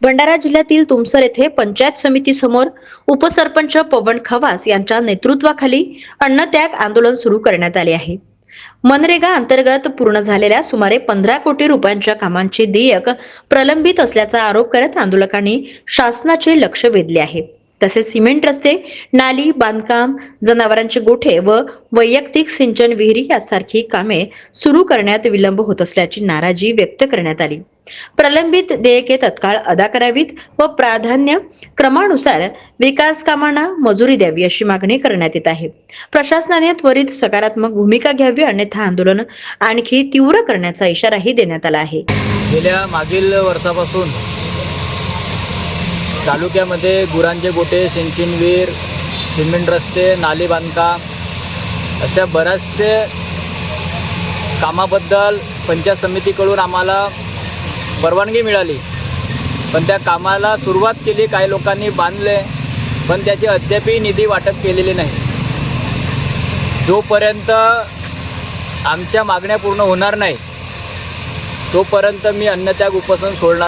भंडारा जिल्ह्यातील तुमसर येथे पंचायत समिती समोर उपसरपंच पवन खवास यांच्या नेतृत्वाखाली अन्नत्याग आंदोलन सुरू करण्यात आले आहे. मनरेगा अंतर्गत पूर्ण झालेल्या सुमारे 15 कोटी रुपयांच्या कामांचे देयक प्रलंबित असल्याचा आरोप करत आंदोलकांनी शासनाचे लक्ष वेधले आहे. तसेच सिमेंट रस्ते, नाली बांधकाम, जनावरांचे गोठे व वैयक्तिक सिंचन विहिरी यासारखी कामे सुरू करण्यात विलंब होत असल्याची नाराजी व्यक्त करण्यात आली. प्रलंबित देयके तत्काळ अदा करावीत व प्राधान्य क्रमानुसार विकास कामांना मंजुरी द्यावी अशी मागणी करण्यात येत आहे. प्रशासनाने त्वरित सकारात्मक भूमिका घ्यावी, अन्यथा आंदोलन आणखी तीव्र करण्याचा इशाराही देण्यात आला आहे. गेल्या मागील वर्षापासून तालुक्यामध्ये गुरांचे गोटे, सिंचन विहीर, सिमेंट रस्ते, नाली बांधकाम अशा बऱ्याचशे कामाबद्दल पंचायत समितीकडून आम्हाला परवानगी मिळाली, पण त्या कामाला सुरुवात केली. काही लोकांनी बांधले, पण त्याची अद्यापही निधी वाटप केलेली नाही. जोपर्यंत आमच्या मागण्या पूर्ण होणार नाही तोपर्यंत मी अन्नत्याग उपोषण सोडणार.